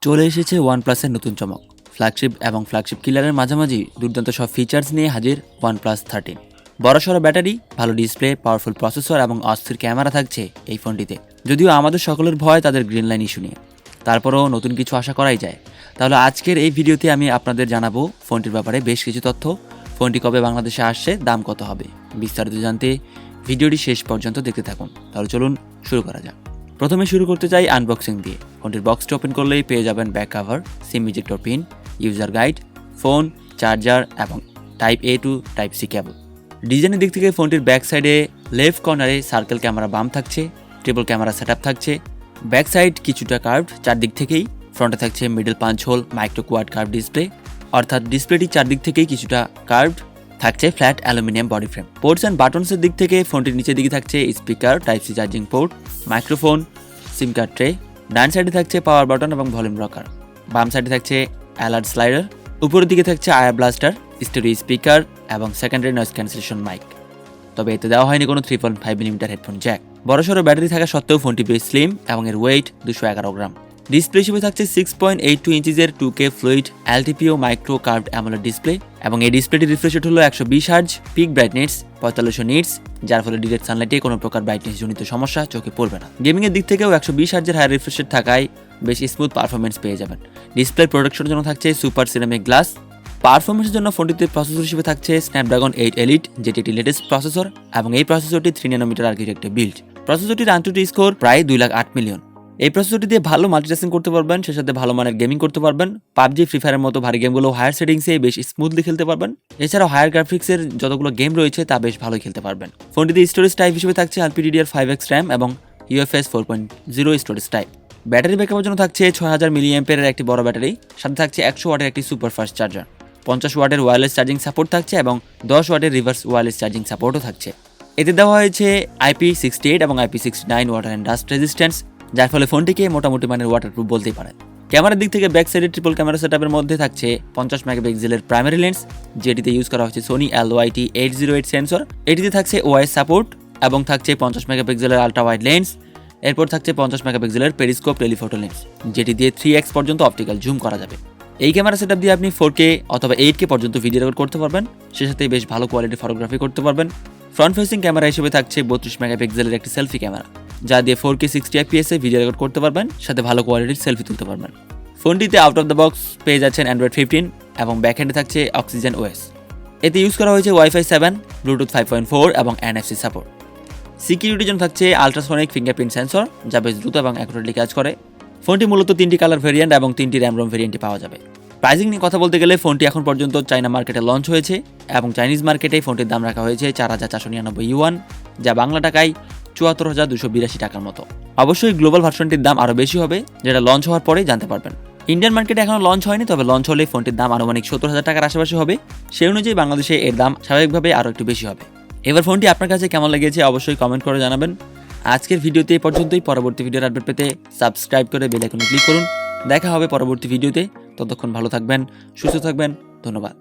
চলে এসেছে ওয়ানপ্লাসের নতুন চমক। ফ্ল্যাগশিপ এবং ফ্ল্যাগশিপ কিলারের মাঝামাঝি দুর্দান্ত সব ফিচার্স নিয়ে হাজির OnePlus 13। বড়সড় ব্যাটারি, ভালো ডিসপ্লে, পাওয়ারফুল প্রসেসর এবং অস্থির ক্যামেরা থাকছে এই ফোনটিতে। যদিও আমাদের সকলের ভয় তাদের গ্রিন লাইন ইস্যু নিয়ে, তারপরও নতুন কিছু আশা করাই যায়। তাহলে আজকের এই ভিডিওতে আমি আপনাদের জানাবো ফোনটির ব্যাপারে বেশ কিছু তথ্য। ফোনটি কবে বাংলাদেশে আসছে, দাম কত হবে, বিস্তারিত জানতে ভিডিওটি শেষ পর্যন্ত দেখতে থাকুন। তাহলে চলুন শুরু করা যাক। প্রথমে শুরু করতে চাই আনবক্সিং দিয়ে। ফোনটির বক্সটি ওপেন করলেই পেয়ে যাবেন back cover, SIM ejector pin, user guide, phone, charger এবং type A to type C cable. ডিজাইনের দিক থেকে ফোনটির ব্যাক সাইডে লেফট কর্নারে সার্কেল ক্যামেরা বাম থাকছে, ট্রিপল ক্যামেরা সেটআপ থাকছে। ব্যাক সাইড কিছুটা কার্ভড চারদিক থেকেই। ফ্রন্টে থাকছে middle punch hole micro quad curve display, অর্থাৎ ডিসপ্লেটি চারদিক থেকেই কিছুটা কার্ভড। থাকছে flat aluminium body frame. Ports and বাটনসের দিক থেকে ফোনটির নিচের দিকে থাকছে speaker, type C charging port, microphone, SIM card tray. ডান সাইডে থাকছে পাওয়ার বাটন এবং ভলিউম রকার। বাম সাইডে থাকছে অ্যালার্ট স্লাইডার। উপরের দিকে থাকছে আয়ার ব্লাস্টার, স্টেরিও স্পিকার এবং সেকেন্ডারি নয়েজ ক্যান্সেলেশন মাইক। তবে এতে দেওয়া হয়নি কোনো 3.5 মিলিমিটার হেডফোন জ্যাক। বড়সড় ব্যাটারি থাকা সত্ত্বেও ফোনটি বেশ স্লিম এবং এর ওয়েট 211 গ্রাম। ডিসপ্লে হিসেবে থাকছে 6.82 ইঞ্চিজের 2K fluid LTPO micro curved AMOLED display এবং এই ডিসপ্লেটির রিফ্রেশ রেট হলো 120 হার্জ, পিক ব্রাইটনেস 4500 নিটস, যার ফলে ডিরেক্ট সানলাইটে কোনো প্রকার ব্রাইটনেস জনিত সমস্যা চোখে পড়বে না। গেমিং এর দিক থেকেও 120 হার্জের হায়ার রিফ্রেশ রেট থাকায় বেশ স্মুথ পারফরমেন্স পেয়ে যাবেন। ডিসপ্লে প্রোটেকশনের জন্য থাকছে সুপার সিরামিক গ্লাস। পারফরমেন্সের জন্য ফোনটিতে প্রসেসর হিসেবে থাকছে স্ন্যাপড্রাগন 8 এলিট, যেটি একটি লেটেস্ট প্রসেসর এবং এই প্রসেসরটি 3 ন্যানোমিটার আর্কিটেক্টে বিল্ড। প্রসেসরটির AnTuTu স্কোর প্রায় 2,08 মিলিয়ন। এই প্রসেসরটি দিয়ে ভালো মাল্টিটাস্কিং করতে পারবেন, সে সাথে ভালো মানের গেমিং করতে পারবেন। পাবজি, ফ্রি ফায়ারের মতো ভারী গেমগুলো হায়ার সেটিংসে বেশ স্মুথলি খেলতে পারবেন। এছাড়াও হায়ার গ্রাফিক্সের যতগুলো গেম রয়েছে তা বেশ ভালোই খেলতে পারবেন। ফোনটিতে স্টোরেজ টাইপ হিসেবে থাকছে LPDDR5X RAM এবং UFS 4.0 স্টোরেজ টাইপ। ব্যাটারি ব্যাকআপের জন্য থাকছে 6000 মিলিঅ্যাম্পিয়ারের একটি বড় ব্যাটারি, সাথে থাকছে 100 ওয়াটের একটি সুপার ফাস্ট চার্জার। 50 ওয়াটের ওয়্যারলেস চার্জিং সাপোর্ট থাকছে এবং 10 ওয়াটের রিভার্স ওয়্যারলেস চার্জিং সাপোর্টও থাকছে। এতে দেওয়া হয়েছে IP68 এবং IP69 water and dust resistance, যার ফলে ফোনটিকে মোটামুটি মানের ওয়াটারপ্রুফ বলতেই পারে। ক্যামেরার দিক থেকে ব্যাক সাইডে ট্রিপল ক্যামেরা সেটআপের মধ্যে থাকছে 50 মেগাপিক্সেলের প্রাইমারি লেন্স, যেটিতে ইউজ করা হচ্ছে সোনি LYT808 সেন্সর। এটিতে থাকছে OIS সাপোর্ট এবং থাকছে 50 মেগাপিক্সেলের আলট্রা ওয়াইড লেন্স। এরপর থাকছে 50 মেগাপিক্সেলের পেরিস্কোপ টেলিফোটো লেন্স, যেটি দিয়ে 3x পর্যন্ত অপটিক্যাল জুম করা যাবে। এই ক্যামেরা সেটআপ দিয়ে আপনি 4K অথবা 8K পর্যন্ত ভিডিও রেকর্ড করতে পারবেন, সে সাথে বেশ ভালো কোয়ালিটির ফটোগ্রাফি করতে পারবেন। ফ্রন্ট ফেসিং ক্যামেরা হিসেবে থাকছে 32 মেগাপিক্সেলের একটি সেলফি ক্যামেরা, যা দিয়ে 4K 60 fps এ ভিডিও রেকর্ড করতে পারবেন, সাথে ভালো কোয়ালিটির সেলফি তুলতে পারবেন। ফোনটিতে আউট অফ দ্য বক্স পেয়ে যাচ্ছেন Android 15 এবং ব্যাকহ্যান্ডে থাকছে Oxygen OS। এতে ইউজ করা হয়েছে Wi-Fi 7, Bluetooth 5.4 এবং NFC সাপোর্ট। সিকিউরিটির জন্য থাকছে আলট্রাসনিক ফিঙ্গারপ্রিন্ট সেন্সর, যা বেশ দ্রুত এবং অ্যাকুরেটলি কাজ করে। ফোনটি মূলত 3টি কালার ভেরিয়েন্ট এবং 3টি র্যাম রোম ভেরিয়েন্টে পাওয়া যাবে। প্রাইসিং নিয়ে কথা বলতে গেলে ফোনটি এখন পর্যন্ত চায়না মার্কেটে লঞ্চ হয়েছে এবং চাইনিজ মার্কেটে ফোনটির দাম রাখা হয়েছে 4499 ইউয়ান, যা বাংলা টাকায় 74,282 টাকার মতো। অবশ্যই গ্লোবাল ভার্সনটির দাম আরও বেশি হবে, যেটা লঞ্চ হওয়ার পরেই জানতে পারবেন। ইন্ডিয়ান মার্কেটে এখনও লঞ্চ হয়নি, তবে লঞ্চ হলে ফোনটির দাম আনুমানিক 70,000 টাকার আশেপাশে হবে। সেই অনুযায়ী বাংলাদেশে এর দাম স্বাভাবিকভাবে আরও একটু বেশি হবে। এবার ফোনটি আপনার কাছে কেমন লেগেছে অবশ্যই কমেন্ট করে জানাবেন। আজকের ভিডিওতে এই পর্যন্তই। পরবর্তী ভিডিওর আপডেট পেতে সাবস্ক্রাইব করে বেল আইকনে ক্লিক করুন। দেখা হবে পরবর্তী ভিডিওতে। ততক্ষণ ভালো থাকবেন, সুস্থ থাকবেন। ধন্যবাদ।